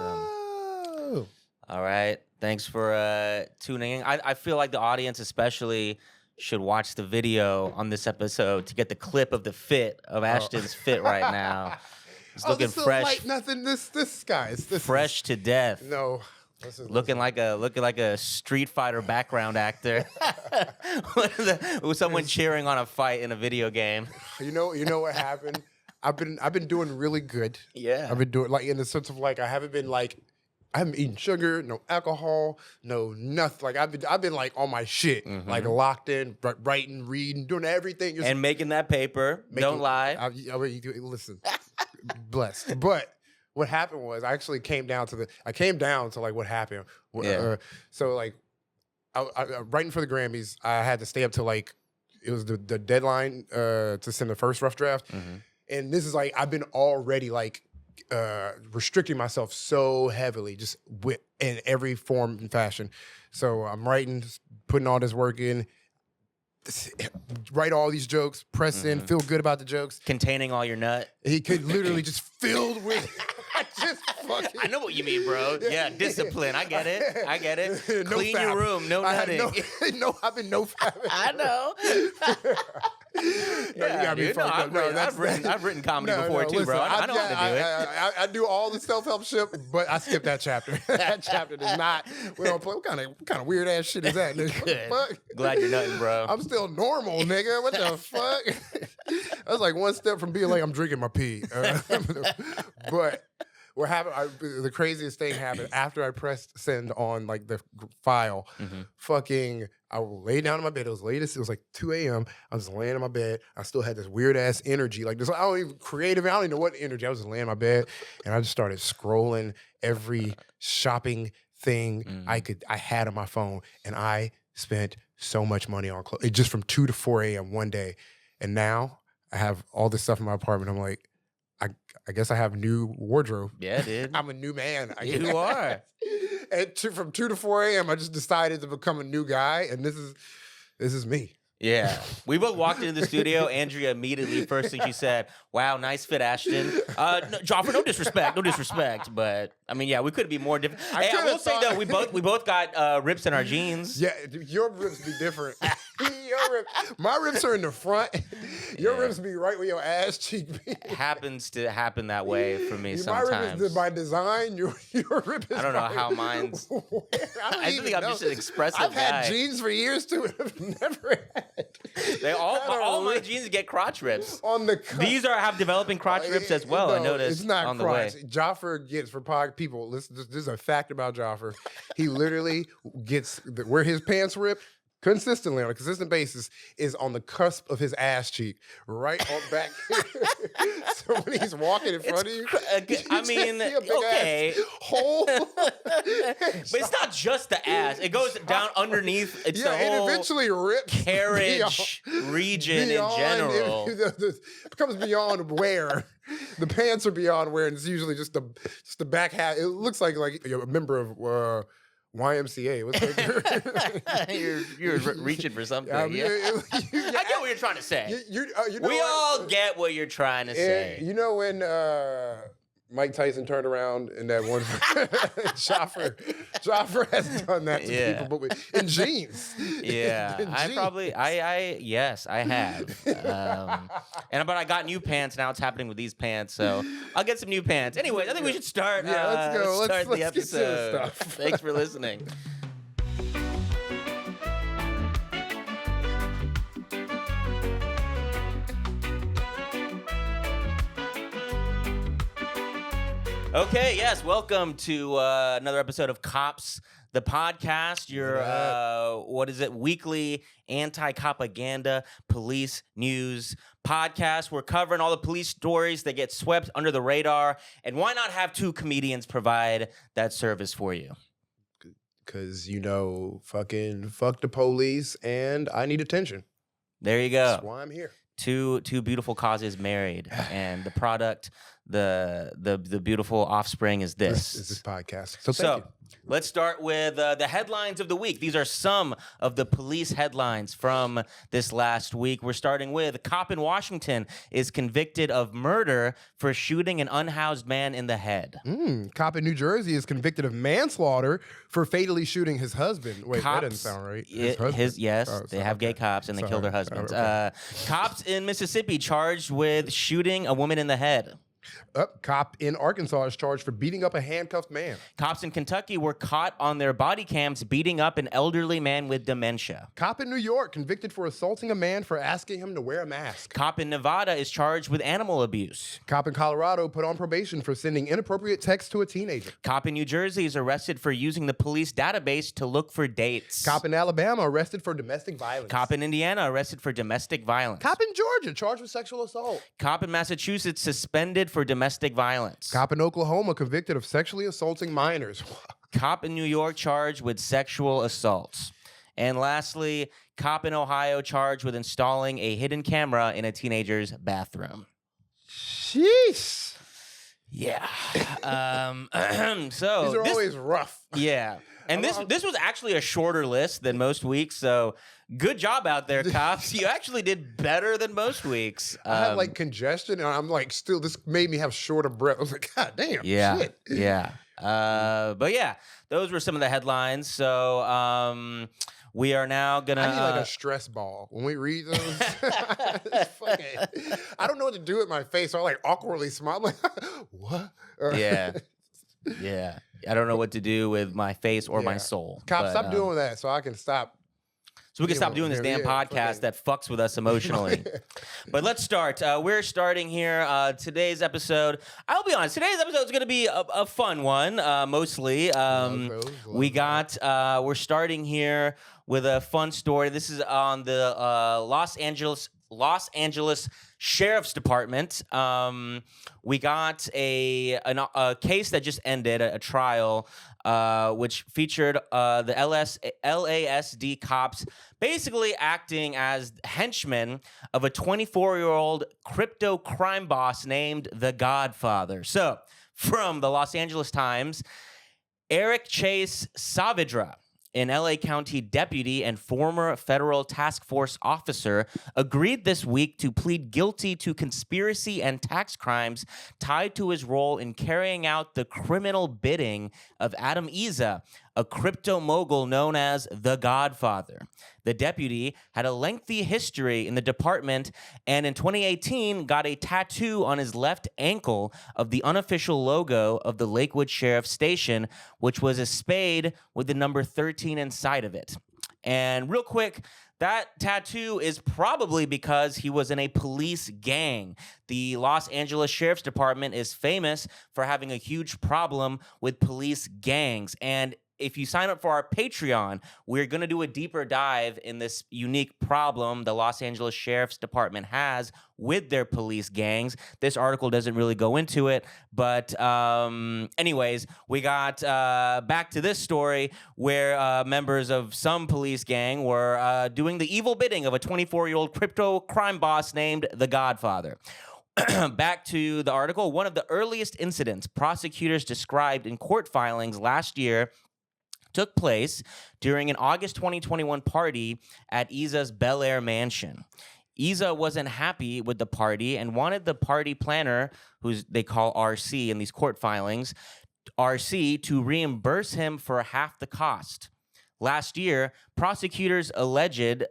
Awesome. All right. Thanks for tuning in. I feel like the audience especially should watch the video on this episode to get the clip of the fit of Ashton's fit right now. He's looking fresh. Like nothing. This guy is fresh to death. No. Looking like a Street Fighter background actor. With someone cheering on a fight in a video game. You know what happened? I've been doing really good. Yeah. I've been doing like in the sense of like I haven't eaten sugar, no alcohol, no nothing. Like I've been like on my shit, like locked in, writing, reading, doing everything, and making that paper. Don't lie. Listen, blessed. But what happened was I came down to like what happened. Yeah. So like I writing for the Grammys, I had to stay up till like it was the deadline to send the first rough draft, and this is like I've been already like. Restricting myself so heavily, just in every form and fashion. So I'm writing, putting all this work in, write all these jokes, press in, feel good about the jokes. Containing all your nut. He could literally just filled with just fucking. I know what you mean, bro. Yeah, discipline. I get it. No Clean fap. your room. No nutting. I've been no fapping. I know. I've written comedy before too, bro. I know how to do it. I do all the self-help shit, but I skipped that chapter. That chapter does not. We don't play. What kind of weird ass shit is that? Nigga? What the fuck? Glad you're nutting, bro. I'm still normal, nigga. What the fuck? I was like one step from being like I'm drinking my pee. But what happened? The craziest thing happened after I pressed send on like the file. Fucking, I lay down in my bed. It was latest. It was like 2 a.m. I was just laying in my bed. I still had this weird ass energy, like this. I don't even know what energy. I was just laying in my bed, and I just started scrolling every shopping thing I had on my phone, and I spent so much money on clothes just from 2 to 4 a.m. one day, and now I have all this stuff in my apartment. I'm like. I guess I have new wardrobe. Yeah, dude. I'm a new man. You are. And from 2 to 4 a.m., I just decided to become a new guy, and this is me. Yeah. We both walked into the studio. Andrea immediately, first thing she said, wow, nice fit, Ashton. No, Joffrey, no disrespect. But, I mean, yeah, we could be more different. I will say, though, we both got rips in our jeans. Yeah, your rips be different. My rips are in the front. Your rips be right where your ass cheek be. Happens to happen that way for me sometimes. My rip is by design. Your rip is I don't know how mine's... I think I'm just an expressive guy. I've had jeans for years, too, and I've never had... All my jeans get crotch rips. On the These have developing crotch rips as well. I noticed it's not on crotch. the way. Joffer gets for people. Listen, this is a fact about Joffer. He literally gets where his pants rip consistently on a consistent basis is on the cusp of his ass cheek, right on back here. So when he's walking in front of you, I mean, okay, hole. But it's not just the ass; it goes down underneath. It's the whole it eventually rips carriage region in general. It becomes beyond wear. The pants are beyond wear, and it's usually just the back half. It looks like a member of. YMCA. You're reaching for something. I get what you're trying to say. We all get what you're trying to say. You know when Mike Tyson turned around in that one Joffrey has done that to people, but in jeans. Yeah, yes, I have. But I got new pants now. It's happening with these pants, so I'll get some new pants. Anyway, I think we should start. Yeah, let's go. Let's start the episode. Get to the stuff. Thanks for listening. Okay, yes, welcome to another episode of KAWPS, the podcast, your, weekly anti-propaganda police news podcast. We're covering all the police stories that get swept under the radar, and why not have two comedians provide that service for you? Because, fucking fuck the police, and I need attention. There you go. That's why I'm here. Two beautiful causes married, and the product the beautiful offspring is This is this podcast. So thank you. Let's start with the headlines of the week. These are some of the police headlines from this last week. We're starting with a cop in Washington is convicted of murder for shooting an unhoused man in the head. Cop in New Jersey is convicted of manslaughter for fatally shooting his husband. Wait, that doesn't sound right. They have gay cops and they kill their husbands. Okay. Cops in Mississippi charged with shooting a woman in the head. Cop in Arkansas is charged for beating up a handcuffed man. Cops in Kentucky were caught on their body cams beating up an elderly man with dementia. Cop in New York convicted for assaulting a man for asking him to wear a mask. Cop in Nevada is charged with animal abuse. Cop in Colorado put on probation for sending inappropriate texts to a teenager. Cop in New Jersey is arrested for using the police database to look for dates. Cop in Alabama arrested for domestic violence. Cop in Indiana arrested for domestic violence. Cop in Georgia charged with sexual assault. Cop in Massachusetts suspended for domestic violence. Cop in Oklahoma convicted of sexually assaulting minors. Cop in New York charged with sexual assaults. And lastly, cop in Ohio charged with installing a hidden camera in a teenager's bathroom. Jeez. Yeah. So these are always rough. Yeah. And this was actually a shorter list than most weeks, so good job out there, cops. You actually did better than most weeks. I had like congestion, and I'm like, still, this made me have shorter breath. I was like, God damn, shit. Yeah. But yeah, those were some of the headlines. So we are now gonna. I need like a stress ball when we read those. I don't know what to do with my face, so I like awkwardly smile. I'm like, what? Yeah. Yeah. I don't know what to do with my face or my soul. Cop, stop doing that so I can stop. So we can stop doing this damn podcast that fucks with us emotionally. But let's start. We're starting here today's episode. I'll be honest. Today's episode is going to be a fun one, mostly. We're starting here with a fun story. This is on the Los Angeles Sheriff's Department. We got a case that just ended, a trial, which featured the LASD cops basically acting as henchmen of a 24-year-old crypto crime boss named the Godfather. So, from the Los Angeles Times, Eric Chase Saavedra, an LA County deputy and former federal task force officer, agreed this week to plead guilty to conspiracy and tax crimes tied to his role in carrying out the criminal bidding of Adam Issa, a crypto mogul known as the Godfather. The deputy had a lengthy history in the department and in 2018 got a tattoo on his left ankle of the unofficial logo of the Lakewood Sheriff's Station, which was a spade with the number 13 inside of it. And real quick, that tattoo is probably because he was in a police gang. The Los Angeles Sheriff's Department is famous for having a huge problem with police gangs. And if you sign up for our Patreon, we're going to do a deeper dive in this unique problem the Los Angeles Sheriff's Department has with their police gangs. This article doesn't really go into it, but anyways, we got back to this story where members of some police gang were doing the evil bidding of a 24-year-old crypto crime boss named the Godfather. Back to the article, one of the earliest incidents prosecutors described in court filings last year took place during an August 2021 party at Issa's Bel Air mansion. Issa wasn't happy with the party and wanted the party planner, who they call RC in these court filings, RC, to reimburse him for half the cost. Last year, prosecutors alleged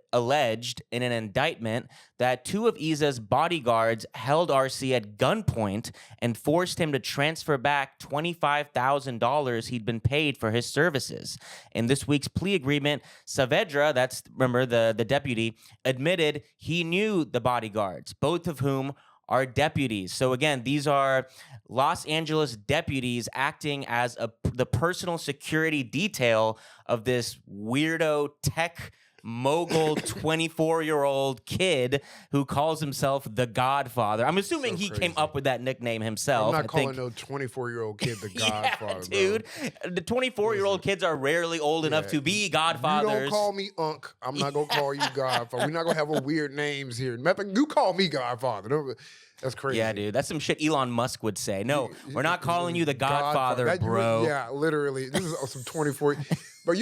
in an indictment that two of Issa's bodyguards held RC at gunpoint and forced him to transfer back $25,000 he'd been paid for his services. In this week's plea agreement, Saavedra, remember the deputy, admitted he knew the bodyguards, both of whom are deputies. So again, these are Los Angeles deputies acting as the personal security detail of this weirdo tech mogul 24-year-old kid who calls himself the Godfather. I'm assuming he came up with that nickname himself. I'm not calling no 24-year-old kid the Godfather, dude. The 24-year-old kids are rarely old enough to be Godfathers. You don't call me Unc. I'm not gonna call you Godfather. We're not gonna have a weird names here. You call me Godfather. That's crazy. Yeah, dude. That's some shit Elon Musk would say. No, we're not calling you the Godfather, bro. Yeah, literally. This is some 24. But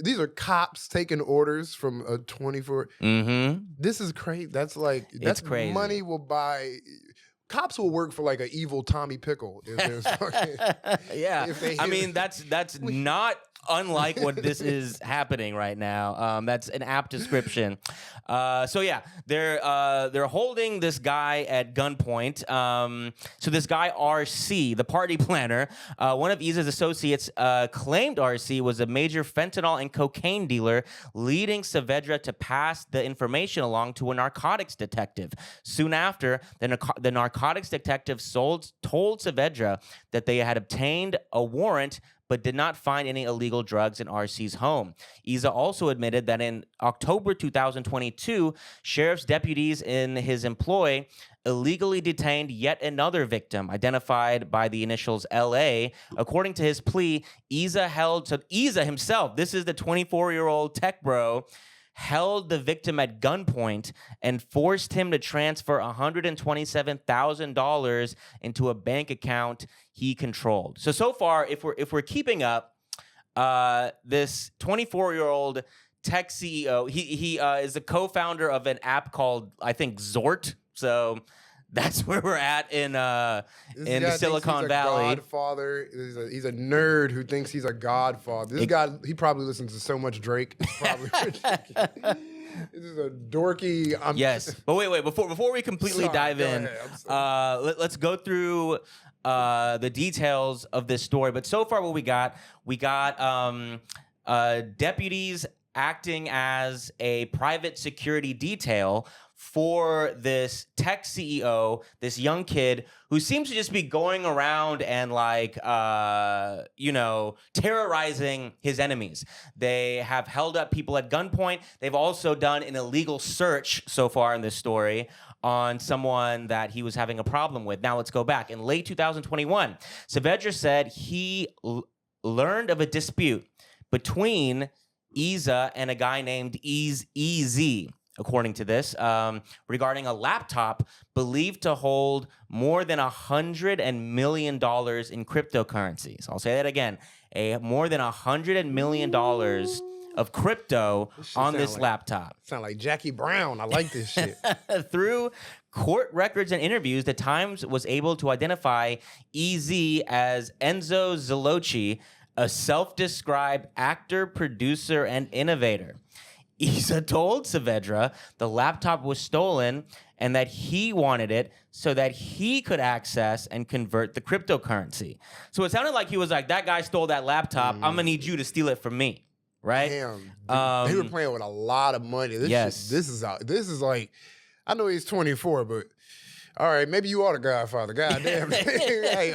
these are cops taking orders from a 24. Mm-hmm. This is crazy. That's crazy. Money will buy. Cops will work for like an evil Tommy Pickle. If there's fucking, yeah. I mean, that's not unlike what this is happening right now. That's an apt description. So yeah, they're holding this guy at gunpoint. So this guy RC, the party planner, one of Isa's associates, claimed RC was a major fentanyl and cocaine dealer, leading Saavedra to pass the information along to a narcotics detective. Soon after, the narcotics detective told Saavedra that they had obtained a warrant but did not find any illegal drugs in RC's home. Isa also admitted that in October 2022, sheriff's deputies in his employ illegally detained yet another victim, identified by the initials LA. According to his plea, Isa himself, this is the 24-year-old tech bro, held the victim at gunpoint and forced him to transfer $127,000 into a bank account he controlled. So far, if we're keeping up, this 24-year-old tech CEO, he is the co-founder of an app called, I think, Zort. So that's where we're at in Silicon Valley. Godfather. He's a nerd who thinks he's a godfather. This guy, he probably listens to so much Drake. It's probably this is a dorky. Yes, but wait. Before we completely dive in, let's go through the details of this story. But so far, what we got deputies acting as a private security detail for this tech CEO, this young kid who seems to just be going around and terrorizing his enemies. They have held up people at gunpoint. They've also done an illegal search so far in this story on someone that he was having a problem with. Now let's go back. In late 2021, Saavedra said he learned of a dispute between Isa and a guy named EZ. According to this, regarding a laptop believed to hold more than $100 million in cryptocurrencies. I'll say that again: more than $100 million of crypto on this laptop. Sound like Jackie Brown. I like this shit. Through court records and interviews, the Times was able to identify EZ as Enzo Zalochi, a self-described actor, producer, and innovator. Isa told Saavedra the laptop was stolen and that he wanted it so that he could access and convert the cryptocurrency. So it sounded like he was like, that guy stole that laptop. I'm going to need you to steal it from me. Right? Damn. They were playing with a lot of money. This is like, I know he's 24, but all right, maybe you are the Godfather. Goddamn. Hey,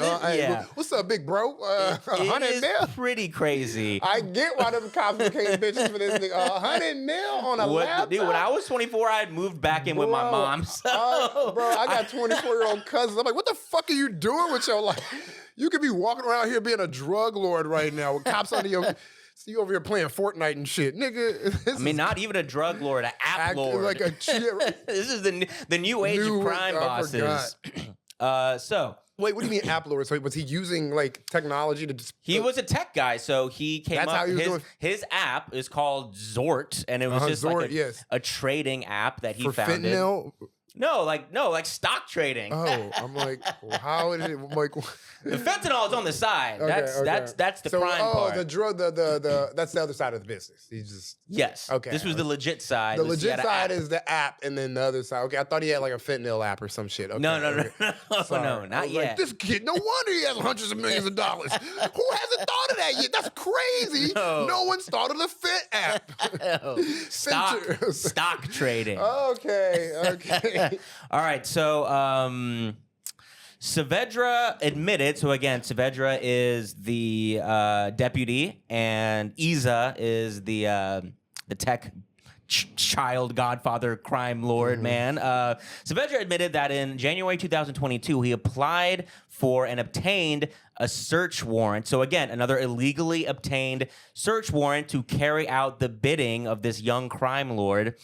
what's up, big bro? 100 mil? Pretty crazy. I get why them cops became bitches for this nigga. 100 mil on a laptop? Dude, when I was 24, I had moved back in with my mom. So. I got 24-year-old cousins. I'm like, what the fuck are you doing with your life? You could be walking around here being a drug lord right now with cops under your... So you over here playing Fortnite and shit, nigga. Not even a drug lord, an app lord. Like a This is the new age of crime bosses. Wait, what do you mean app lord? So was he using like technology to? He was a tech guy, so he came That's up. How he was doing. His app is called Zort, and it was just Zort, like a trading app that he for founded. Fentanyl? No, like stock trading. Oh, I'm like, well, how is it? I'm like, the fentanyl is on the side. That's the prime part. The drug, the that's the other side of the business. He just Okay. This was the legit side. The legit side is the app, and then the other side. Okay, I thought he had like a fentanyl app or some shit. Okay, no, not yet. Like, this kid, no wonder he has hundreds of millions of dollars. Who hasn't thought of that yet? That's crazy. No one's thought of the Fit app. Stock trading. Okay. All right, so Saavedra admitted, so again, Saavedra is the deputy, and Isa is the tech child Godfather crime lord, man. Saavedra admitted that in January 2022, he applied for and obtained a search warrant. So again, another illegally obtained search warrant to carry out the bidding of this young crime lord,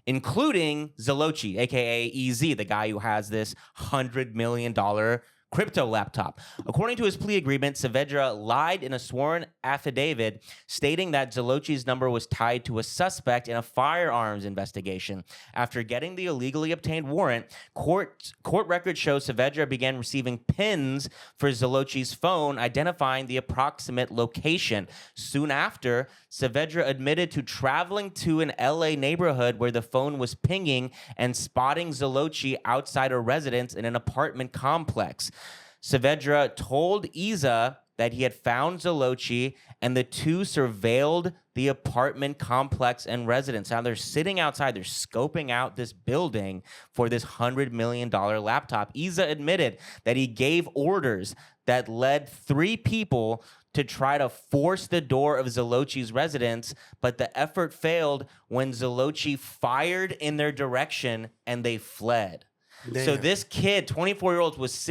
including Zalochi, aka EZ, the guy who has this $100 million crypto laptop. According to his plea agreement, Saavedra lied in a sworn affidavit stating that Zalochi's number was tied to a suspect in a firearms investigation. After getting the illegally obtained warrant, court records show Saavedra began receiving pins for Zalochi's phone, identifying the approximate location. Soon after, Saavedra admitted to traveling to an LA neighborhood where the phone was pinging and spotting Zalochi outside a residence in an apartment complex. Saavedra told Iza that he had found Zalochi, and the two surveilled the apartment complex and residence. Now they're sitting outside, they're scoping out this building for this $100 million laptop. Iza admitted that he gave orders that led 3 people to try to force the door of Zalochi's residence, but the effort failed when Zalochi fired in their direction and they fled. Damn. So this kid, 24-year-old, was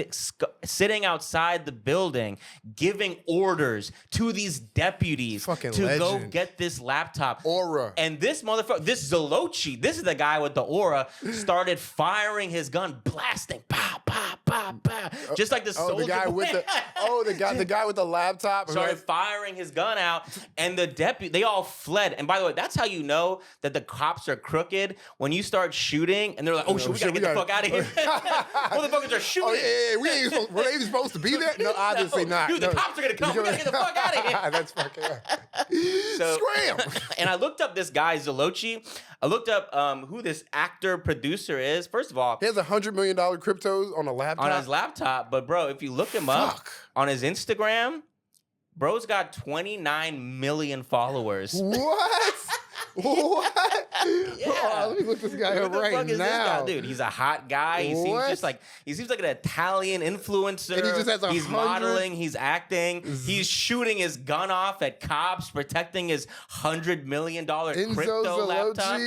sitting outside the building giving orders to these deputies to go get this laptop. Aura. And this motherfucker, this Zalochi, this is the guy with the aura, started firing his gun, blasting, pow, pow, pow, pow. Just like the soldier. The guy with the guy with the laptop. Started firing his gun out, and the they all fled. And by the way, that's how you know that the cops are crooked. When you start shooting, and they're like, oh shit, we gotta get the fuck out of here. Motherfuckers are shooting. Oh, yeah. Were they even supposed to be there? No, obviously not. Dude, the cops are gonna come. We gotta get the fuck out of here. That's fucking scram. And I looked up this guy, Zalochi. I looked up who this actor producer is. First of all, he has $100 million cryptos on a laptop. On his laptop. But bro, if you look him up on his Instagram, bro's got 29 million followers. What? What? Yeah. Let me look this guy up right now. This guy? Dude, he's a hot guy. He seems like an Italian influencer. And he just has he's modeling, he's acting, he's shooting his gun off at cops, protecting his $100 million crypto laptop.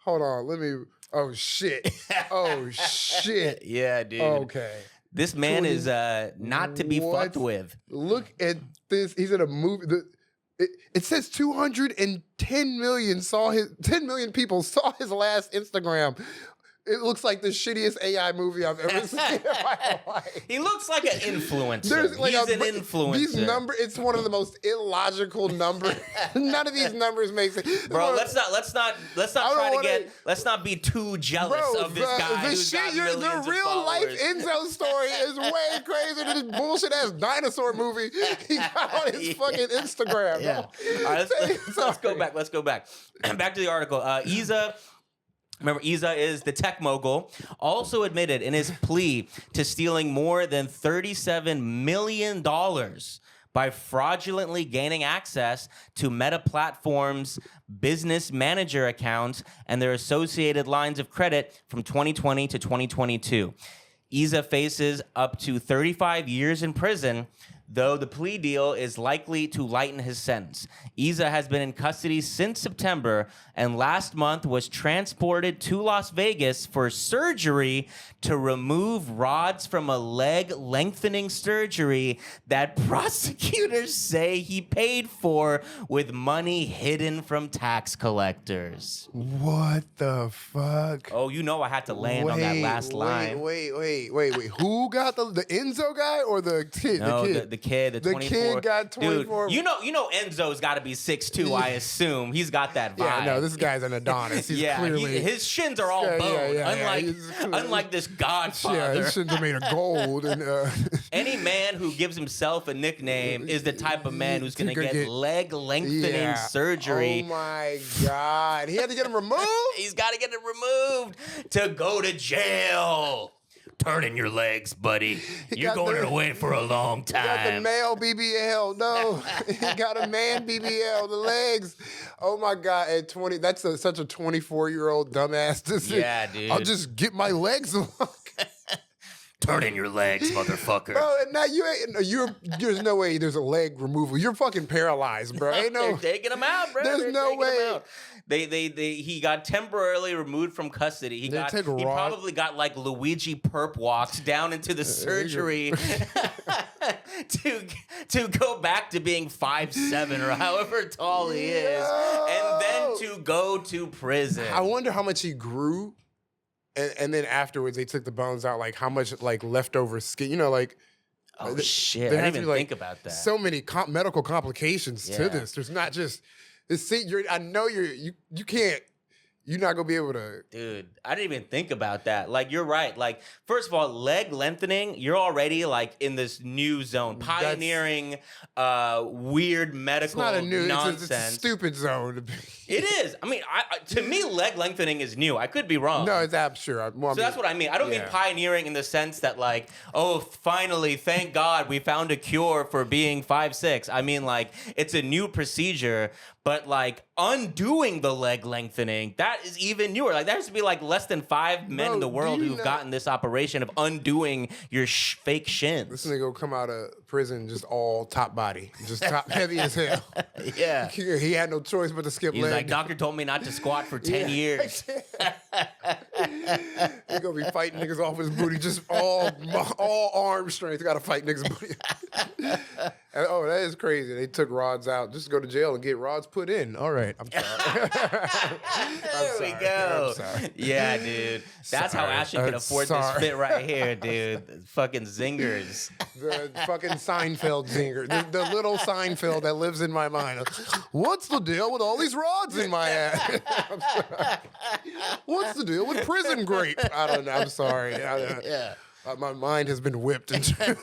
Hold on, let me. Oh shit. Oh shit. Yeah, dude. Okay. This man is not to be fucked with. Look at this. He's in a movie. It says 210 million 10 million people saw his last Instagram. It looks like the shittiest AI movie I've ever seen in my life. He looks like an influencer. He's an influencer. These it's one of the most illogical numbers. None of these numbers make sense. Bro, let's not be too jealous of this guy who's got millions the real of life Enzo story is way crazier than this bullshit ass dinosaur movie he got on his fucking Instagram. Yeah. All right, let's go back. Let's go back. Back to the article. Iza. Remember, Iza is the tech mogul, also admitted in his plea to stealing more than $37 million by fraudulently gaining access to Meta Platforms' business manager accounts and their associated lines of credit from 2020 to 2022. Iza faces up to 35 years in prison, though the plea deal is likely to lighten his sentence. Iza has been in custody since September and last month was transported to Las Vegas for surgery to remove rods from a leg lengthening surgery that prosecutors say he paid for with money hidden from tax collectors. What the fuck? Oh, you know I had to land on that last line. Wait. Who got the Enzo guy or the kid? No, the kid, the 24. Kid got 24. Dude, you know Enzo's got to be 6'2", I assume. He's got that vibe. Yeah, no, this guy's an Adonis. He's clearly... his shins are all bone, unlike this Godfather. Yeah, his shins are made of gold. And, any man who gives himself a nickname is the type of man who's going to get leg lengthening surgery. Oh, my God. He had to get him removed? He's got to get it removed to go to jail. Turn in your legs, buddy. You're going away for a long time. He got the male BBL. No, he got a man BBL. The legs. Oh my God! At 20, that's such a 24-year-old dumbass decision. Yeah, dude. I'll just get my legs along. Turn in your legs, motherfucker. Bro, and now there's no way there's a leg removal. You're fucking paralyzed, bro. Ain't no. They're taking him out, bro. There's no way. He got temporarily removed from custody. He probably got like Luigi perp walked down into the surgery to go back to being 5'7" or however tall he is, and then to go to prison. I wonder how much he grew. And then afterwards, they took the bones out. Like how much like leftover skin, like. Oh shit! I didn't even think about that. So many medical complications to this. There's not just. I know you can't. You're not gonna be able to. Dude, I didn't even think about that. Like, you're right. Like, first of all, leg lengthening, you're already like in this new zone, pioneering weird medical nonsense. It's a stupid zone. It is. I mean, to me, leg lengthening is new. I could be wrong. No, I'm sure. So that's what I mean. I don't mean pioneering in the sense that like, oh, finally, thank God we found a cure for being 5'6". I mean, like, it's a new procedure. But like undoing the leg lengthening, that is even newer. Like there has to be like less than 5 men in the world who've gotten this operation of undoing your fake shins. This nigga will come out of prison just all top body, just top heavy as hell. Yeah, he had no choice but to skip leg. He's like, doctor told me not to squat for 10 years. He gonna be fighting niggas off his booty, just all arm strength. Got to fight niggas' booty. Oh, that is crazy. They took rods out just to go to jail and get rods put in. All right, I'm sorry. There we go. I'm sorry. Yeah, dude. That's how Ashton can afford this fit right here, dude. Fucking zingers. The fucking Seinfeld zinger. The little Seinfeld that lives in my mind. What's the deal with all these rods in my ass? I'm sorry. What's the deal with prison grape? I don't know. I'm sorry. Yeah. My mind has been whipped into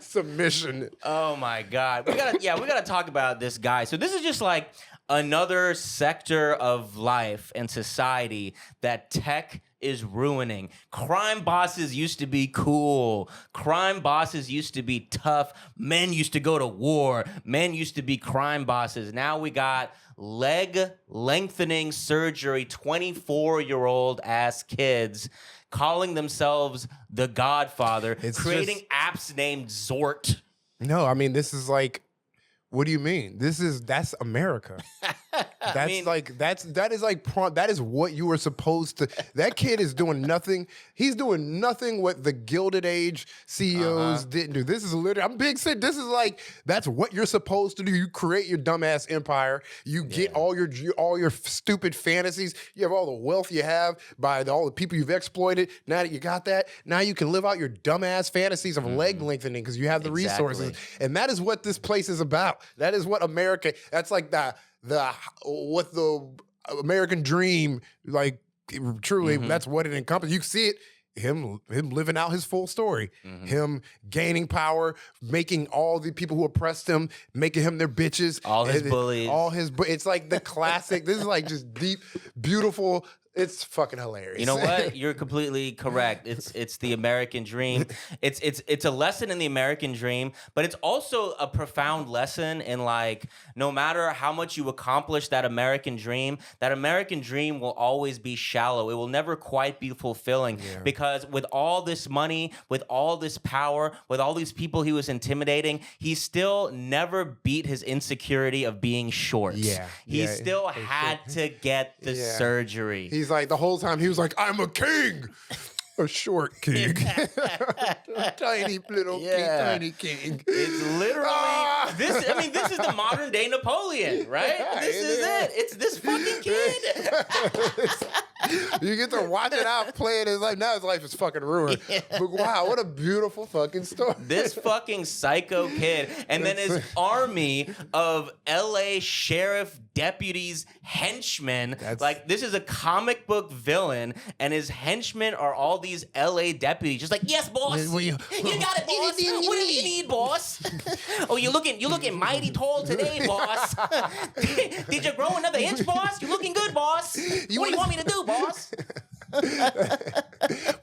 submission. Oh my God. We gotta talk about this guy. So this is just like another sector of life and society that tech is ruining. Crime bosses used to be cool. Crime bosses used to be tough. Men used to go to war. Men used to be crime bosses. Now we got leg lengthening surgery, 24-year-old ass kids calling themselves the Godfather, creating apps named Zort. No, I mean, this is like, what do you mean? That's America. That is what you were supposed to. That kid is doing nothing. He's doing nothing what the Gilded Age CEOs didn't do. This is literally, I'm big sick. This is like, that's what you're supposed to do. You create your dumbass empire. You get all your stupid fantasies. You have all the wealth you have by all the people you've exploited. Now that you got that, now you can live out your dumbass fantasies of leg lengthening because you have the resources. And that is what this place is about. That is what America. That's like the American dream, like truly, that's what it encompasses. You see it, him living out his full story, him gaining power, making all the people who oppressed him, making him their bitches, all his bullies, it's like the classic. This is like just deep, beautiful. It's fucking hilarious. You know what? You're completely correct. It's the American dream. It's a lesson in the American dream, but it's also a profound lesson in like no matter how much you accomplish that American dream will always be shallow. It will never quite be fulfilling because with all this money, with all this power, with all these people he was intimidating, he still never beat his insecurity of being short. He still had to get the surgery. He's like, the whole time he was like, I'm a king. A short king. Tiny little king, tiny king. It's literally this. I mean, this is the modern day Napoleon, right? This is it. It's this fucking kid. You get to watch it out playing his life. Now his life is fucking ruined. But wow, what a beautiful fucking story. This fucking psycho kid. And then his army of LA sheriff deputies, henchmen. Like, this is a comic book villain, and his henchmen are all these LA deputies. Just like, yes, boss. You got it, boss. What do you need, boss? Oh, you're looking mighty tall today, boss. Did you grow another inch, boss? You're looking good, boss. What do you want me to do, boss?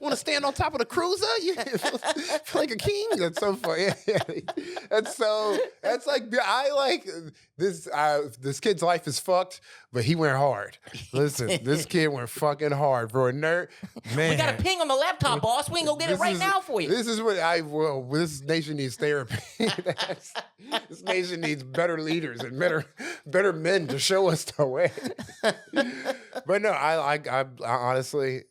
Want to stand on top of the cruiser? You feel like a king? That's so funny. That's like, I like this. This kid's life is fucked, but he went hard. Listen, this kid went fucking hard for a nerd. Man, we got a ping on the laptop, boss. We can go get it right now for you. This is what this nation needs therapy. This nation needs better leaders and better men to show us the way. But no, I honestly,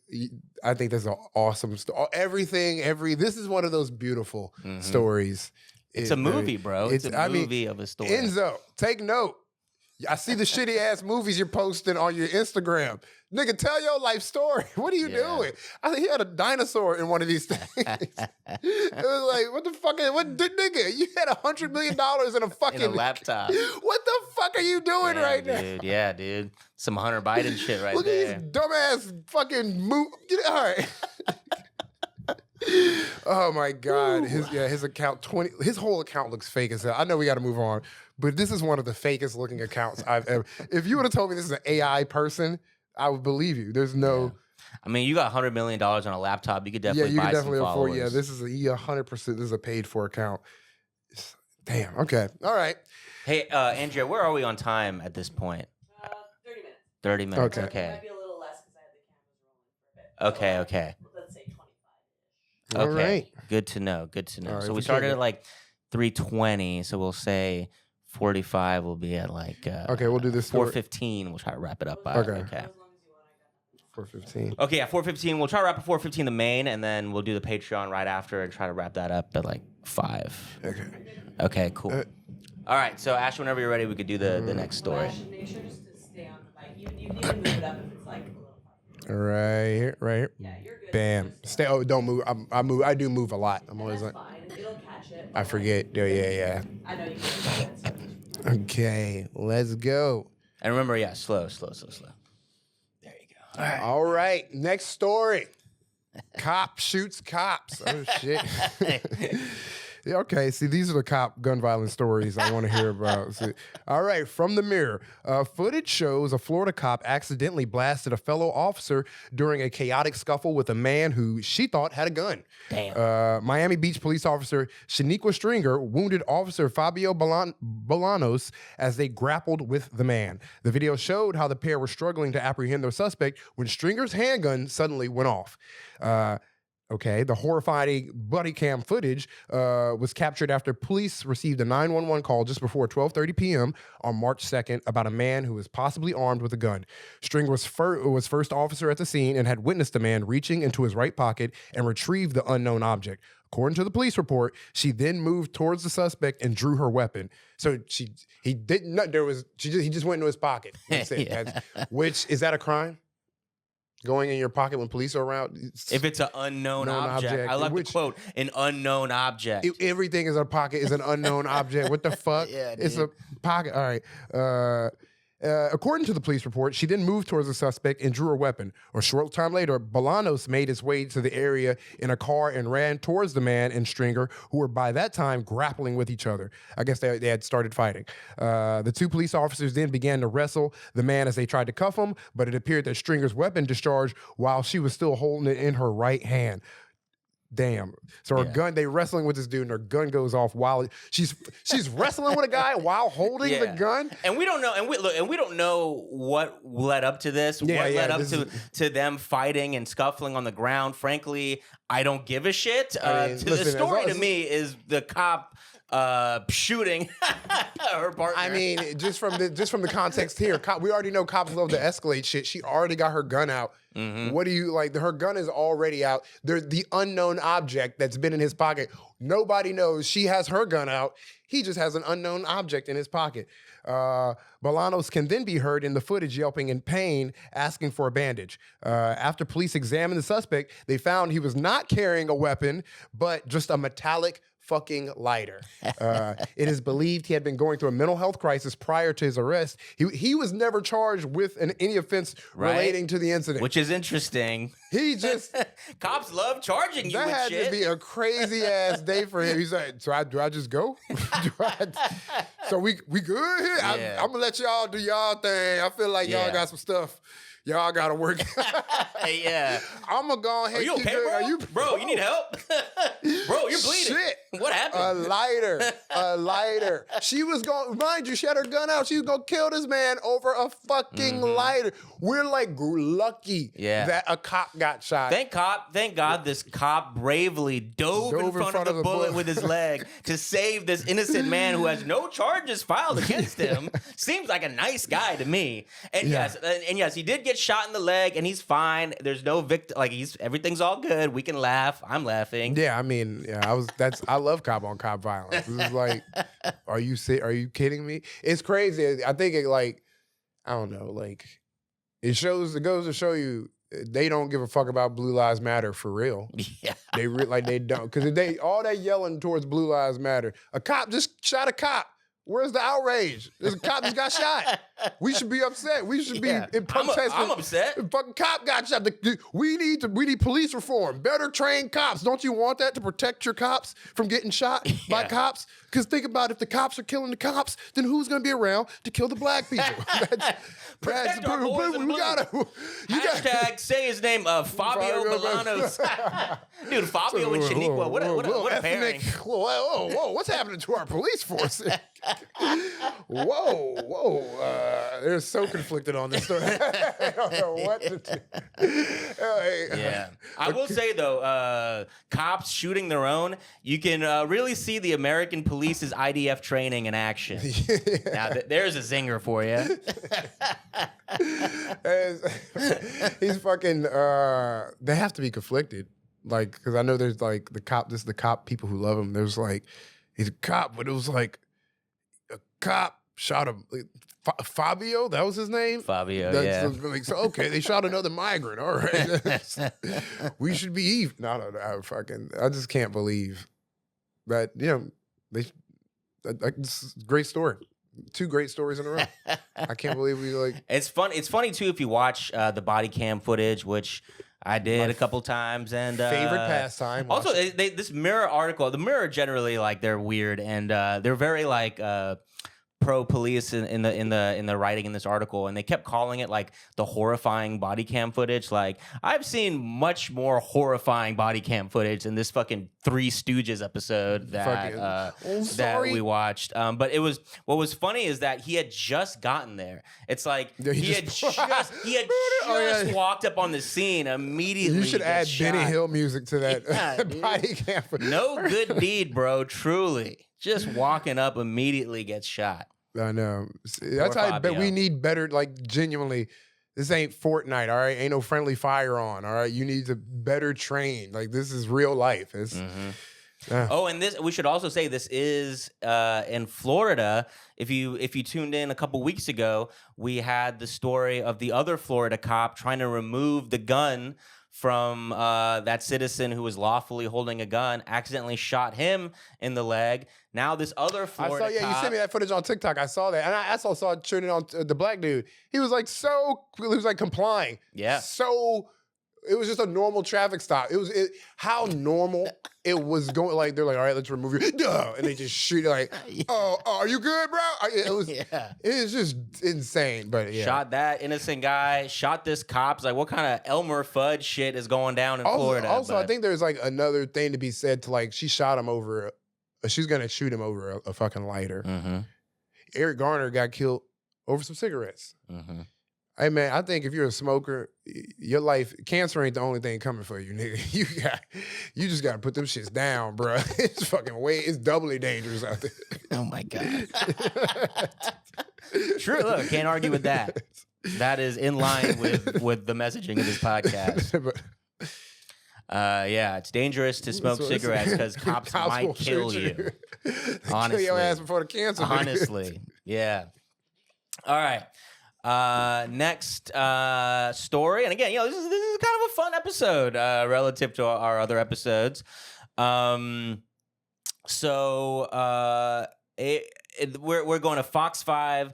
I think that's an awesome story. This is one of those beautiful stories. It's a movie, bro. It's a movie of a story. Enzo, take note. I see the shitty ass movies you're posting on your Instagram. Nigga, tell your life story. What are you doing? I think he had a dinosaur in one of these things. It was like, what the fuck? Nigga, you had $100 million in a fucking in a laptop. What the fuck are you doing right now? Yeah, dude. Some Hunter Biden shit right Look there. at these dumbass fucking all right. Oh my God. His account his whole account looks fake as hell. I know we got to move on, but this is one of the fakest looking accounts I've ever. If you would have told me this is an AI person, I would believe you. There's no. I mean, you got $100 million on a laptop. You could definitely buy some followers. Yeah, this is 100%. This is a paid for account. Damn. Okay. All right. Hey, Andrea, where are we on time at this point? 30 minutes. 30 minutes. Okay. Okay. It might be a little less because I have the cameras rolling for a bit. Okay. Let's say 25. All Okay. right. Good to know. Good to know. All right, So if we we started can't at like 3:20. So we'll say 45 will be at like Okay, we'll do this story. 4:15. We'll try to wrap it up by. Okay. Okay. As long as you want, I got nothing. 4:15. Okay. Yeah. 4:15. We'll try to wrap at 4:15 the main, and then we'll do the Patreon right after and try to wrap that up at like 5. Okay. Okay. Cool. All right. So Ash, whenever you're ready, we could do the next story. Flash, make sure just to stay on the bike. You need to move it up if it's like a little far. Right here. Right here. Yeah, you're good. Bam. Just, Stay. Oh, don't move. I move. I do move a lot. I'm always that's like. fine. It'll catch it. I forget. Yeah. I know you can do that. Okay. Let's go. And remember, yeah, slow. There you go. All right. All right. Next story. Cop shoots cops. Oh shit. Yeah, okay, see, these are the cop gun violence stories I want to hear about. See, all right, from the Mirror. Footage shows a Florida cop accidentally blasted a fellow officer during a chaotic scuffle with a man who she thought had a gun. Damn. Miami Beach police officer Shaniqua Stringer wounded officer Fabio Bolanos as they grappled with the man. The video showed how the pair were struggling to apprehend their suspect when Stringer's handgun suddenly went off. Okay, the horrifying buddy cam footage was captured after police received a 911 call just before 12:30 p.m. on March 2nd about a man who was possibly armed with a gun. Stringer was first officer at the scene and had witnessed the man reaching into his right pocket and retrieve the unknown object. According to the police report, she then moved towards the suspect and drew her weapon. So he just went into his pocket. That's it. Yeah. Which is that a crime? Going in your pocket when police are around? If it's an unknown object. I love the quote, an unknown object. Everything is a pocket is an unknown object. What the fuck? Yeah, it's a pocket. All right. According to the police report, she then moved towards the suspect and drew her weapon. A short time later, Bolanos made his way to the area in a car and ran towards the man and Stringer, who were by that time grappling with each other. I guess they had started fighting. The two police officers then began to wrestle the man as they tried to cuff him, but it appeared that Stringer's weapon discharged while she was still holding it in her right hand. Damn. So her gun, they wrestling with this dude and her gun goes off while she's wrestling with a guy while holding the gun. And we don't know, and we don't know what led up to this, what led up to them fighting and scuffling on the ground. Frankly, I don't give a shit. The story to me is the cop shooting her partner. I mean, just from the context here, we already know cops love to escalate shit. She already got her gun out. Mm-hmm. What do you like? Her gun is already out. There's the unknown object that's been in his pocket. Nobody knows she has her gun out. He just has an unknown object in his pocket. Bolanos can then be heard in the footage yelping in pain, asking for a bandage. After police examined the suspect, they found he was not carrying a weapon, but just a metallic fucking lighter. It is believed he had been going through a mental health crisis prior to his arrest. He was never charged with any offense relating to the incident. Which is interesting. He just... Cops love charging you with shit. That had to be a crazy-ass day for him. He's like, do I just go? So we good here? Yeah. I'm going to let y'all do y'all thing. I feel like y'all got some stuff. Y'all gotta work. Yeah. I'm gonna go ahead. Are you okay, bro? You need help? Bro, you're bleeding. Shit. What happened? A lighter. She was going, mind you, she had her gun out. She was gonna kill this man over a fucking lighter. We're like lucky that a cop got shot. Thank God this cop bravely dove in front of the bullet with his leg to save this innocent man who has no charges filed against him. Seems like a nice guy to me. And yes, he did get shot in the leg and he's fine. There's no victim, like everything's all good. We can laugh. I'm laughing. Yeah, I mean, I love cop on cop violence. It's like, are you kidding me? It's crazy. I think I don't know, like it goes to show you they don't give a fuck about Blue Lives Matter for real. Yeah. They don't. Because if all that yelling towards Blue Lives Matter, a cop just shot a cop. Where's the outrage? There's a cop just got shot. We should be upset. We should be in protesting. I'm upset. The fucking cop got shot. We need police reform. Better trained cops. Don't you want that to protect your cops from getting shot by cops? Because think about if the cops are killing the cops, then who's going to be around to kill the black people? Protect our boys in blue. Hashtag say his name, Fabio Milanos. Dude, Fabio and Shaniqua, what a pairing. Whoa, what's happening to our police force? Whoa. They're so conflicted on this story. I don't know what to do. Yeah. I will say, though, cops shooting their own, you can really see the American police's IDF training in action. Now, there's a zinger for you. He's fucking, they have to be conflicted. Like, because I know there's like the cop people who love him. There's like, he's a cop, but it was like, a cop shot him. Fabio, that was his name? Fabio, Like, so, okay, they shot another migrant. All right. We should be even. No, I just can't believe that, this is a great story. 2 great stories in a row. I can't believe we It's fun. It's funny, too, if you watch the body cam footage, which I did a couple times, and favorite pastime. Also, this Mirror article, the Mirror generally they're weird, and they're very pro police in the writing in this article, and they kept calling it the horrifying body cam footage. Like, I've seen much more horrifying body cam footage in this fucking Three Stooges episode that we watched. But what was funny is that he had just gotten there. It's like he had just walked up on the scene immediately. You should add Benny Hill music to that body cam footage. No good deed, bro. Truly, just walking up immediately gets shot. I know. That's how. But we need better. Genuinely, this ain't Fortnite. All right, ain't no friendly fire on. All right, you need to better train. This is real life. It's. Oh, and we should also say this is in Florida. If you tuned in a couple weeks ago, we had the story of the other Florida cop trying to remove the gun from that citizen who was lawfully holding a gun, accidentally shot him in the leg. Now this other Florida cop, you sent me that footage on TikTok. I saw that. And I also saw it turning on the black dude. He was he was complying. Yeah. So it was just a normal traffic stop. How normal it was going. They're like, all right, let's remove you. Duh. And they just shoot oh, are you good, bro? It was just insane. But yeah. Shot that innocent guy, shot this cop. It's what kind of Elmer Fudd shit is going down in Florida? Also, I think there's another thing to be said to she shot him over, she's going to shoot him over a fucking lighter. Mm-hmm. Eric Garner got killed over some cigarettes. Mm-hmm. Hey man, I think if you're a smoker, your life, cancer ain't the only thing coming for you, nigga. You just gotta put them shits down, bro. It's it's doubly dangerous out there. Oh my God. True, look, can't argue with that. That is in line with the messaging of this podcast. It's dangerous to smoke cigarettes because cops might kill you. Honestly. Kill your ass before the cancer. Honestly, yeah. All right. Next story, and again, this is kind of a fun episode relative to our other episodes. We're going to Fox 5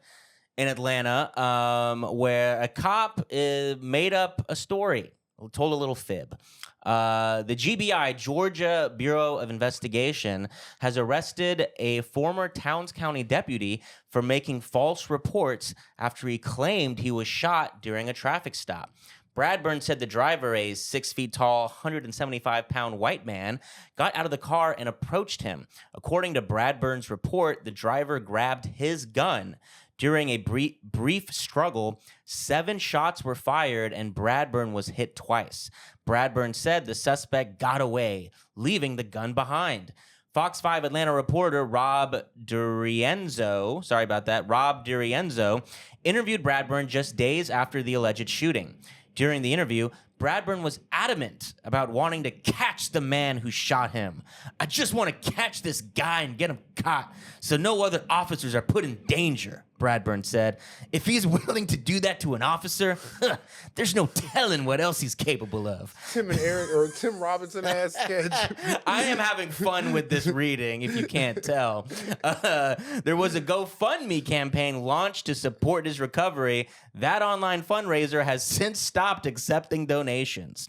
in Atlanta, where a cop made up a story. told a little fib. The GBI, Georgia Bureau of Investigation, has arrested a former Towns County deputy for making false reports after he claimed he was shot during a traffic stop. Bradburn said the driver, a 6 feet tall, 175-pound white man, got out of the car and approached him. According to Bradburn's report, the driver grabbed his gun. During a brief struggle, 7 shots were fired and Bradburn was hit twice. Bradburn said the suspect got away, leaving the gun behind. Fox 5 Atlanta reporter Rob DiRienzo interviewed Bradburn just days after the alleged shooting. During the interview, Bradburn was adamant about wanting to catch the man who shot him. I just want to catch this guy and get him caught so no other officers are put in danger, Bradburn said. If he's willing to do that to an officer, there's no telling what else he's capable of. Tim and Eric or Tim Robinson ass sketch. I am having fun with this reading, if you can't tell. There was a GoFundMe campaign launched to support his recovery. That online fundraiser has since stopped accepting donations.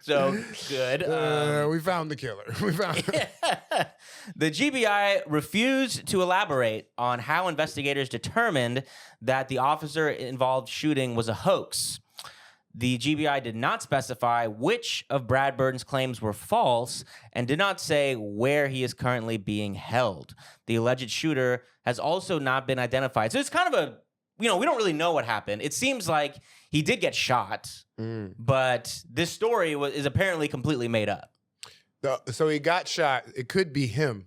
So good. We found the killer. We found him. The GBI refused to elaborate on how investigators determined that the officer-involved shooting was a hoax. The GBI did not specify which of Bradburn's claims were false and did not say where he is currently being held. The alleged shooter has also not been identified. So it's kind of we don't really know what happened. It seems like he did get shot, but this story is apparently completely made up. So he got shot. It could be him.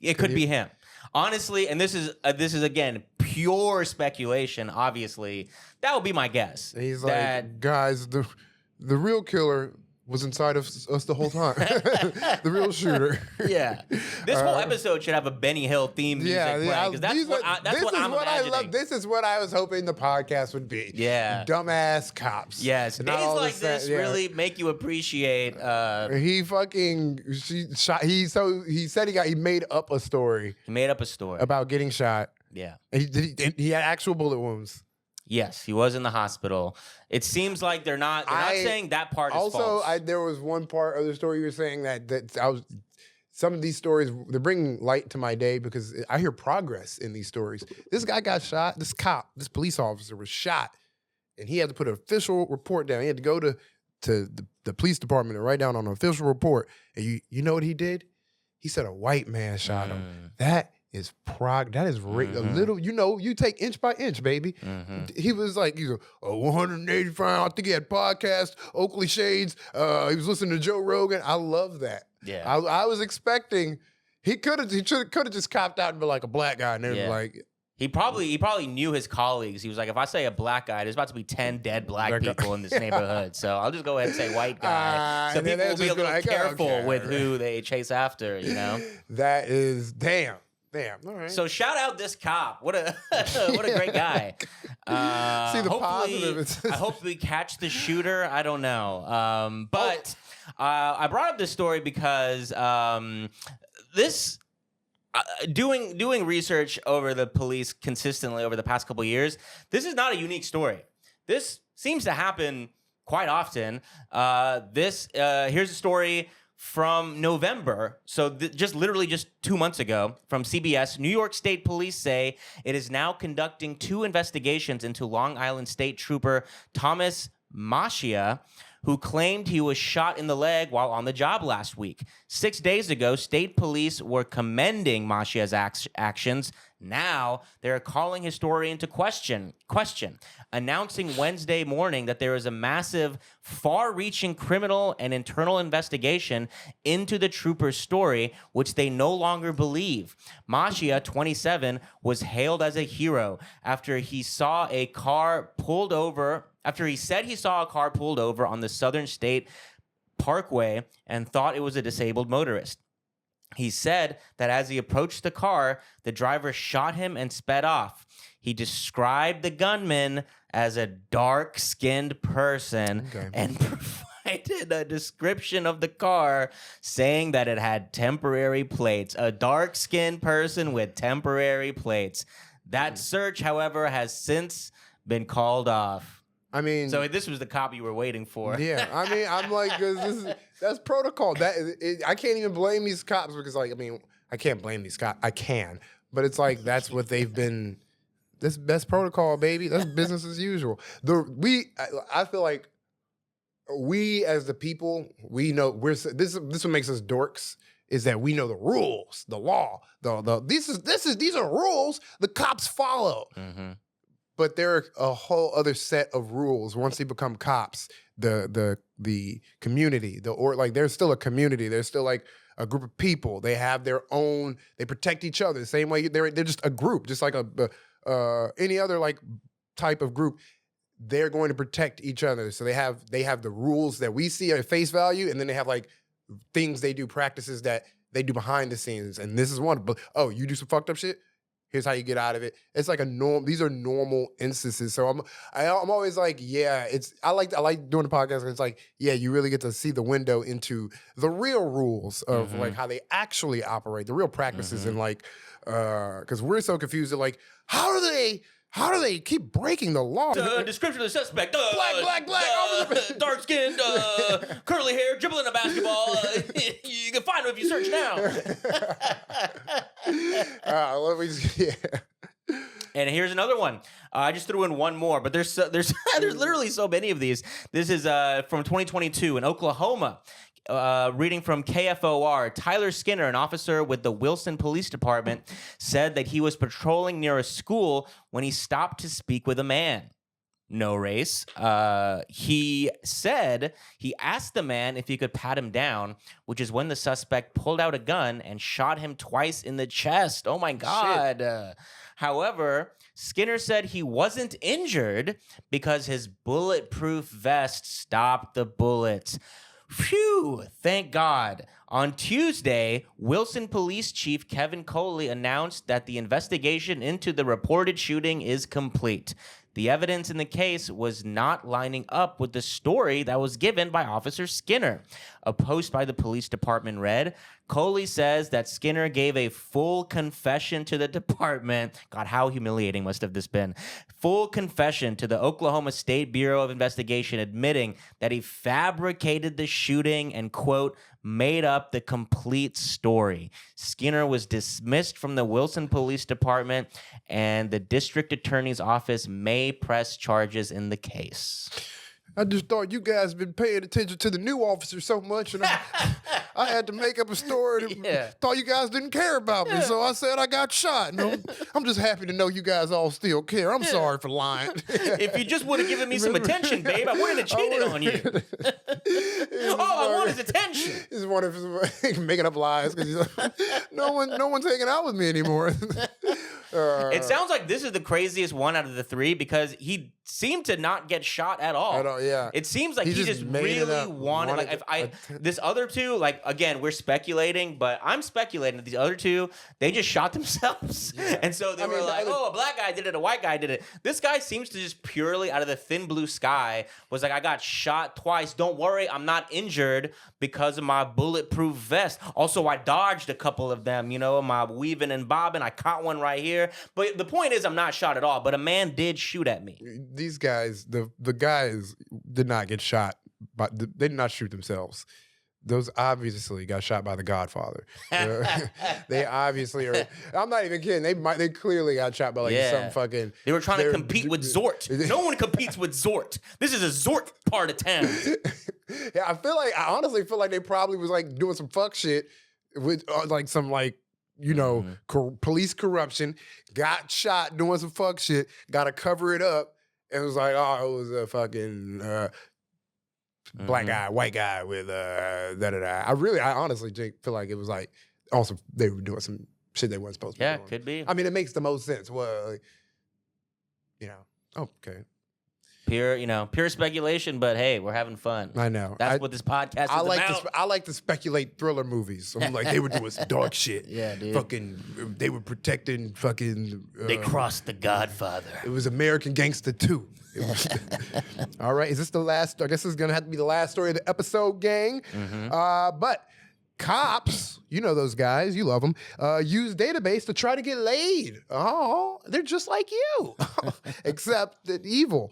It could be him. Honestly, and this is again pure speculation. Obviously, that would be my guess. He's like, guys, the real killer was inside of us the whole time. The real shooter. Yeah, this whole episode should have a Benny Hill theme music playing, because that's what I'm imagining. I love. This is what I was hoping the podcast would be. Yeah, dumbass cops. Yes, days like this really make you appreciate. He shot. He said he made up a story. He made up a story about getting shot. Yeah, and he had actual bullet wounds. Yes, he was in the hospital. It seems like they're not saying that part is false. Also, there was one part of the story you were saying some of these stories, they're bringing light to my day because I hear progress in these stories. This guy got shot. This police officer was shot, and he had to put an official report down. He had to go to the police department and write down on an official report. And you know what he did? He said a white man shot him. That is a little, you take inch by inch, baby. He was like, 185, I think he had podcast, Oakley Shades. He was listening to Joe Rogan. I love that. Yeah. I was expecting, he could have just copped out and been like a black guy. And they were like, He probably knew his colleagues. He was like, if I say a black guy, there's about to be 10 dead black people in this neighborhood. So I'll just go ahead and say white guy. So people will be a little careful with who they chase after, That is, damn. All right. So shout out this cop. What a great guy. See the positive. I hope we catch the shooter. I don't know. But I brought up this story because doing research over the police consistently over the past couple of years, this is not a unique story. This seems to happen quite often. Here's a story from November, so literally just 2 months ago, from CBS. New York State Police say it is now conducting 2 investigations into Long Island State Trooper Thomas Mashia, who claimed he was shot in the leg while on the job last week. 6 days ago, state police were commending Mashia's actions. Now, they're calling his story into question, announcing Wednesday morning that there is a massive, far-reaching criminal and internal investigation into the trooper's story, which they no longer believe. Mashia, 27, was hailed as a hero after he saw a car pulled over. After he said he saw a car pulled over on the Southern State Parkway and thought it was a disabled motorist. He said that as he approached the car, the driver shot him and sped off. He described the gunman as a dark-skinned person and provided a description of the car, saying that it had temporary plates. A dark-skinned person with temporary plates. That search, however, has since been called off. I mean, So this was the cop you were waiting for. yeah. I mean, I'm like, 'cause that's protocol. I can't even blame these cops because, like, I mean, I can't blame these cops. I can, but it's like that's what they've been. That's protocol, baby. That's business as usual. I feel like we as the people, we know this what makes us dorks is that we know the rules, the law, these are rules the cops follow. Mm-hmm. But there are a whole other set of rules once they become cops. The community, there's still a community. There's still like a group of people. They have their own. They protect each other the same way. They're just a group, just like any other like type of group. They're going to protect each other. So they have the rules that we see at face value, and then they have like things they do, practices that they do behind the scenes. And this is one. But you do some fucked up shit. Here's how you get out of it. It's like these are normal instances. So I'm always like, yeah, I like doing the podcast. It's like, yeah, you really get to see the window into the real rules of like how they actually operate, the real practices, and like, because we're so confused. Like, how do they keep breaking the law? Description of the suspect: black, dark skinned, curly hair, dribbling a basketball. You can find him if you search now. And here's another one. I just threw in one more, but there's literally so many of these. This is from 2022 in Oklahoma. Reading from KFOR, Tyler Skinner, an officer with the Wilson Police Department, said that he was patrolling near a school when he stopped to speak with a man. No race. He said he asked the man if he could pat him down, which is when the suspect pulled out a gun and shot him twice in the chest. Oh my God. However, Skinner said he wasn't injured because his bulletproof vest stopped the bullets. Phew, thank God. On Tuesday, Wilson Police Chief Kevin Coley announced that the investigation into the reported shooting is complete. The evidence in the case was not lining up with the story that was given by Officer Skinner. A post by the police department read, Coley says that Skinner gave a full confession to the department. God, how humiliating must have this been. Full confession to the Oklahoma State Bureau of Investigation, admitting that he fabricated the shooting and, quote, made up the complete story. Skinner was dismissed from the Wilson Police Department, and the district attorney's office may press charges in the case. I just thought you guys been paying attention to the new officer so much, and I had to make up a story. Thought you guys didn't care about me, so I said I got shot. And I'm just happy to know you guys all still care. I'm sorry for lying. If you just would have given me some attention, babe, I wouldn't have cheated on you. I want his attention. He's one of making up lies because no one's hanging out with me anymore. It sounds like this is the craziest one out of the three because he seemed to not get shot at all. Yeah. It seems like he just really wanted. Like this other two, like again, we're speculating, but I'm speculating that these other two, they just shot themselves, and so they were like, "Oh, a black guy did it, a white guy did it." This guy seems to just purely out of the thin blue sky was like, "I got shot twice. Don't worry, I'm not injured because of my bulletproof vest. Also, I dodged a couple of them. You know, my weaving and bobbing. I caught one right here. But the point is, I'm not shot at all. But a man did shoot at me." These guys, the guys did not get shot, but they did not shoot themselves. Those obviously got shot by the Godfather. They obviously are. I'm not even kidding. They clearly got shot by some fucking. They were trying to compete with Zort. No one competes with Zort. This is a Zort part of town. Yeah, I honestly feel like they probably was like doing some fuck shit with like some like. Police corruption, got shot doing some fuck shit, got to cover it up, and it was like, oh, it was a fucking black guy, white guy with da-da-da. I honestly feel like it was like, also, they were doing some shit they weren't supposed to be doing. Yeah, could be. I mean, it makes the most sense. Well, okay. Pure speculation, but hey, we're having fun. I know. That's what this podcast is about. I like to speculate thriller movies. So I'm like, they were doing some dark shit. Yeah, dude. Fucking, they were protecting fucking. They crossed the Godfather. It was American Gangster 2. All right, is this the last? I guess this is gonna have to be the last story of the episode, gang. But KAWPS, you know those guys, you love them, use database to try to get laid. Oh, they're just like you, except that evil.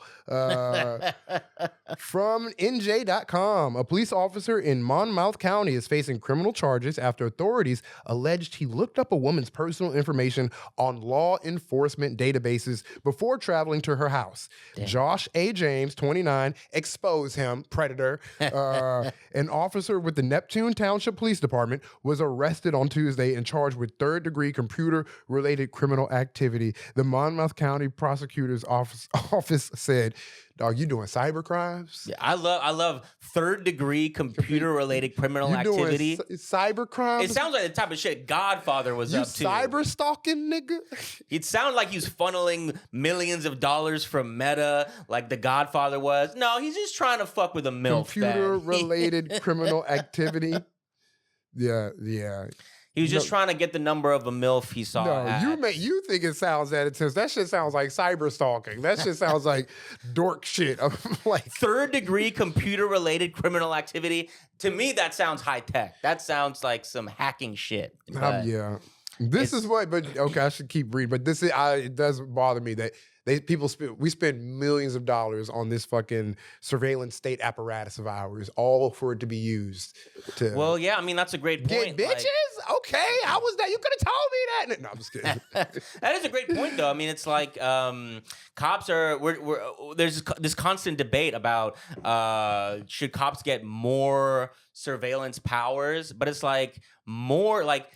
From NJ.com, a police officer in Monmouth County is facing criminal charges after authorities alleged he looked up a woman's personal information on law enforcement databases before traveling to her house. Damn. Josh A. James, 29, expose him, predator. An officer with the Neptune Township Police Department was arrested on Tuesday and charged with third-degree computer-related criminal activity. The Monmouth County Prosecutor's Office said, "Dog, you doing cyber crimes? Yeah, I love third-degree computer-related criminal activity. Doing cyber crimes? It sounds like the type of shit Godfather was you up to. cyber stalking, nigga? It sounded like he was funneling millions of dollars from Meta, like the Godfather was. No, he's just trying to fuck with a MILF. Computer-related criminal activity? Yeah. He was just trying to get the number of a MILF he saw. No, you think it sounds that intense. That shit sounds like cyber stalking. That shit sounds like dork shit. Like third-degree computer-related criminal activity. To me, that sounds high-tech. That sounds like some hacking shit. Yeah. This is what, but okay, I should keep reading. But this is, it does bother me that we spend millions of dollars on this fucking surveillance state apparatus of ours, all for it to be used to. Well, yeah, I mean that's a great point. Get bitches? Okay, how was that? You could have told me that. No, I'm just kidding. That is a great point, though. I mean, it's like cops are. There's this constant debate about should cops get more surveillance powers, but it's like more like.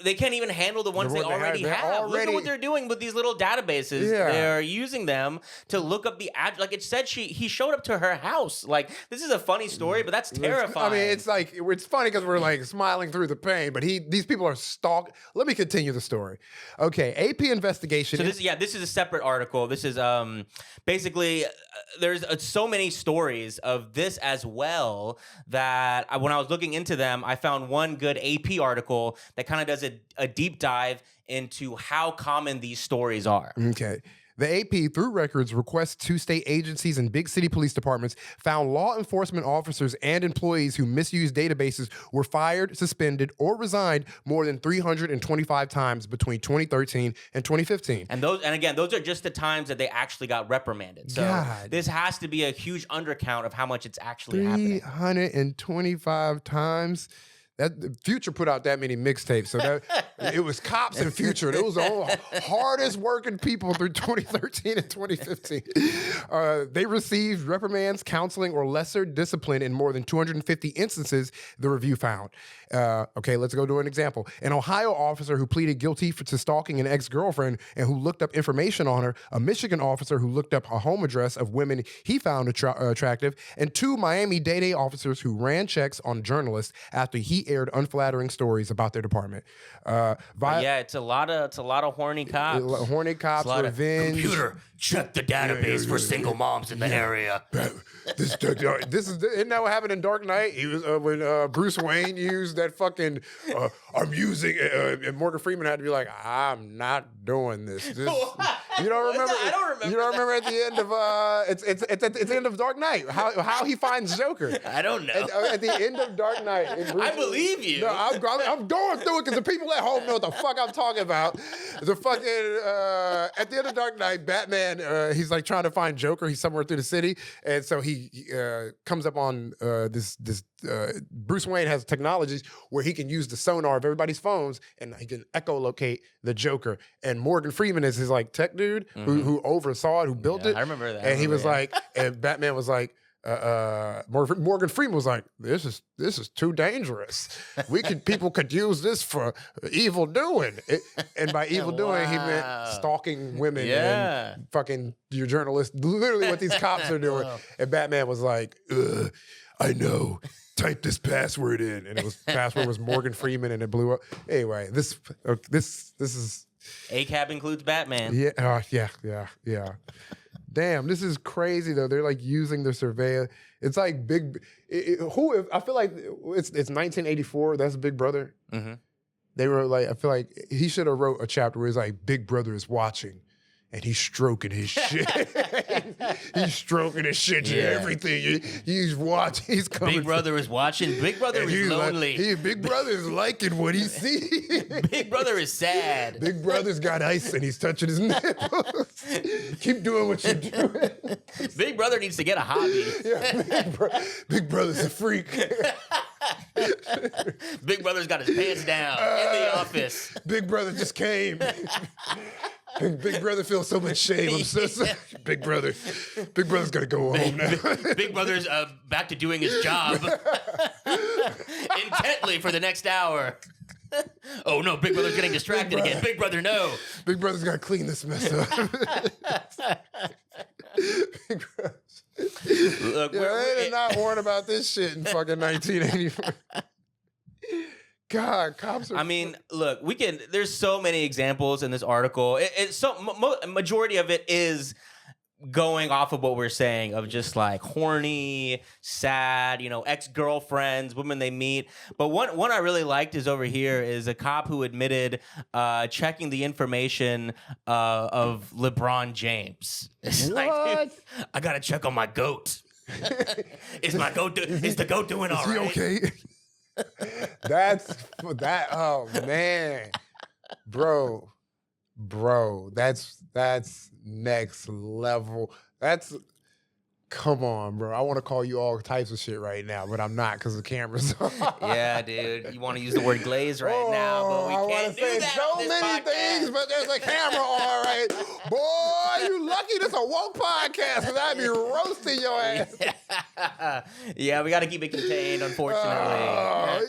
They can't even handle the ones they already have. Look at what they're doing with these little databases. Yeah. They're using them to look up the ad. Like it said, he showed up to her house. Like this is a funny story, but that's terrifying. I mean, it's like it's funny because we're like smiling through the pain, but these people are stalked. Let me continue the story. Okay, AP investigation. So this is a separate article. This is basically there's so many stories of this as well that when I was looking into them, I found one good AP article that kind of does a deep dive into how common these stories are. Okay. The AP, through records, requests to state agencies and big city police departments found law enforcement officers and employees who misused databases were fired, suspended, or resigned more than 325 times between 2013 and 2015. And again, those are just the times that they actually got reprimanded. So this has to be a huge undercount of how much it's actually happening. 325 times. That Future put out that many mixtapes, so that it was KAWPS and Future. Those are all hardest working people through 2013 and 2015. They received reprimands, counseling, or lesser discipline in more than 250 instances, the review found. Okay, let's go to an example. An Ohio officer who pleaded guilty to stalking an ex-girlfriend and who looked up information on her, a Michigan officer who looked up a home address of women he found attractive, and 2 Miami-Dade officers who ran checks on journalists after he aired unflattering stories about their department. It's a lot of horny cops. Horny cops, revenge. Computer, check the database for single moms in the area. Isn't that what happened in Dark Knight? He was when Bruce Wayne used that fucking I'm using and Morgan Freeman had to be like, I'm not doing this. You don't remember? I don't remember. You don't remember at the end of it's at the end of Dark Knight how he finds Joker. I don't know. At the end of Dark Knight, I believe you. No, I'm going through it because the people at home know what the fuck I'm talking about. The fucking at the end of Dark Knight, Batman he's like trying to find Joker. He's somewhere through the city, and so he comes up on this. Bruce Wayne has technologies where he can use the sonar of everybody's phones and he can echolocate the Joker. And Morgan Freeman is his like tech dude who oversaw it, who built it. I remember that. And he was like, and Batman was like, Morgan Freeman was like, this is too dangerous. People could use this for evil doing. And by evil doing, he meant stalking women and fucking your journalists. Literally what these cops are doing. And Batman was like, I know. Type this password in, and password was Morgan Freeman, and it blew up. Anyway, this is ACAB includes Batman. Yeah. Damn, this is crazy though. They're like using the surveillance. It's like I feel like it's 1984. That's Big Brother. Mm-hmm. They were like, I feel like he should have wrote a chapter where it's like Big Brother is watching, and he's stroking his shit. He's stroking his shit and everything. He's watching. He's coming. Big Brother is watching. Big Brother is lonely. Big Brother is liking what he sees. Big Brother is sad. Big Brother's got ice and he's touching his nipples. Keep doing what you're doing. Big Brother needs to get a hobby. Yeah, Big Brother's a freak. Big Brother's got his pants down in the office. Big Brother just came. Big Brother feels so much shame. I'm so sorry. Big Brother's got to go home now. Big Brother's back to doing his job intently for the next hour. Oh no, Big Brother's getting distracted again. Big Brother, no. Big Brother's got to clean this mess up. Big Brother. Look, They did not warn about this shit in fucking 1984. God, cops are. I mean, look, there's so many examples in this article. Majority of it is going off of what we're saying of just like horny, sad, ex-girlfriends, women they meet. But one I really liked is over here is a cop who admitted checking the information of LeBron James. It's like, dude, I gotta check on my goat. Is the goat doing all right? Is he okay? That's that. Oh man, bro, that's next level. Come on, bro. I want to call you all types of shit right now, but I'm not because the camera's on. Yeah, dude. You want to use the word glaze right now, but we can't do that. So on this many podcast. things, but there's a camera on, right? Boy, you lucky this a woke podcast because I'd be roasting your ass. Yeah, we got to keep it contained, unfortunately.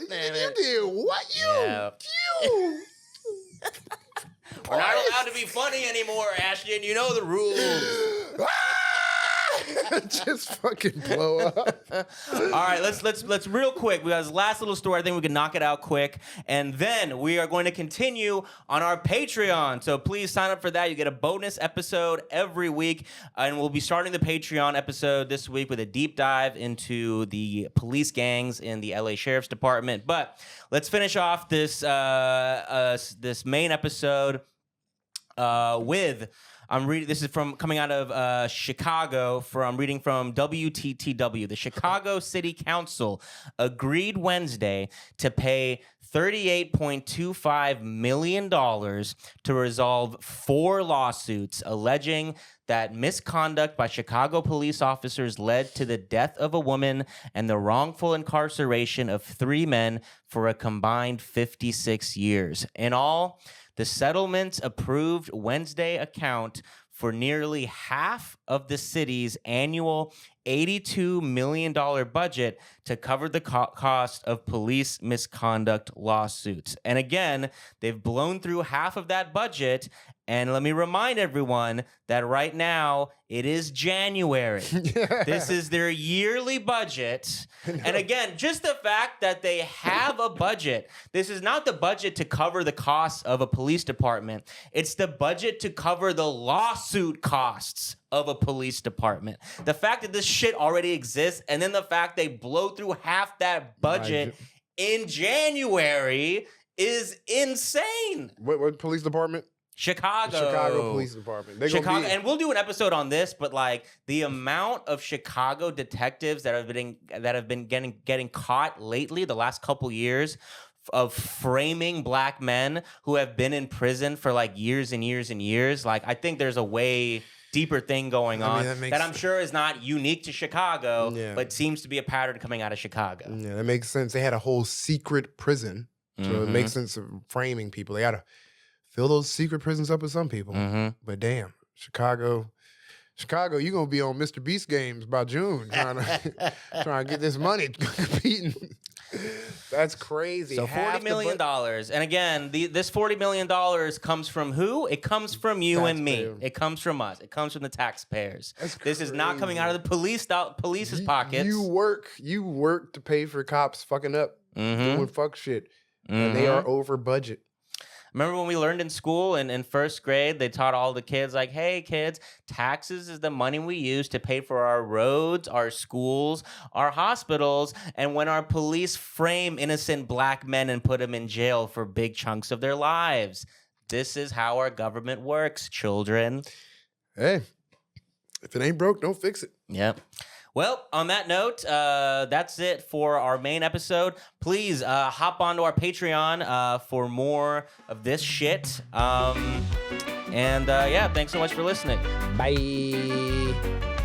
You did what? You. We're not allowed to be funny anymore, Ashton. You know the rules. Just fucking blow up. All right, let's real quick. We got this last little story. I think we can knock it out quick, and then we are going to continue on our Patreon. So please sign up for that. You get a bonus episode every week, and we'll be starting the Patreon episode this week with a deep dive into the police gangs in the LA Sheriff's Department. But let's finish off this this main episode with. This is coming out of Chicago. Reading from WTTW. The Chicago City Council agreed Wednesday to pay $38.25 million to resolve 4 lawsuits alleging that misconduct by Chicago police officers led to the death of a woman and the wrongful incarceration of 3 men for a combined 56 years. In all, the settlements approved Wednesday account for nearly half of the city's annual $82 million budget to cover the cost of police misconduct lawsuits. And again, they've blown through half of that budget. And let me remind everyone that right now it is January. This is their yearly budget. And again, just the fact that they have a budget. This is not the budget to cover the costs of a police department. It's the budget to cover the lawsuit costs of a police department. The fact that this shit already exists, and then the fact they blow through half that budget in January is insane. What police department? Chicago Police Department. And we'll do an episode on this, but like the amount of Chicago detectives that have been getting caught lately, the last couple years, of framing black men who have been in prison for like years and years and years. Like I think there's a way deeper thing going on that I'm sure is not unique to Chicago, but seems to be a pattern coming out of Chicago. Yeah, that makes sense. They had a whole secret prison, so it makes sense of framing people. They gotta fill those secret prisons up with some people. But damn, Chicago, you gonna be on Mr. Beast games by June trying to get this money competing. That's crazy. So $40 million. And again, this $40 million comes from who? It comes from you and me. It comes from us. It comes from the taxpayers. This is not coming out of the police's pockets. You work to pay for cops fucking up, doing fuck shit. And they are over budget. Remember when we learned in school in first grade, they taught all the kids like, hey, kids, taxes is the money we use to pay for our roads, our schools, our hospitals, and when our police frame innocent black men and put them in jail for big chunks of their lives. This is how our government works, children. Hey, if it ain't broke, don't fix it. Yep. Well, on that note, that's it for our main episode. Please hop onto our Patreon for more of this shit. And yeah, thanks so much for listening. Bye.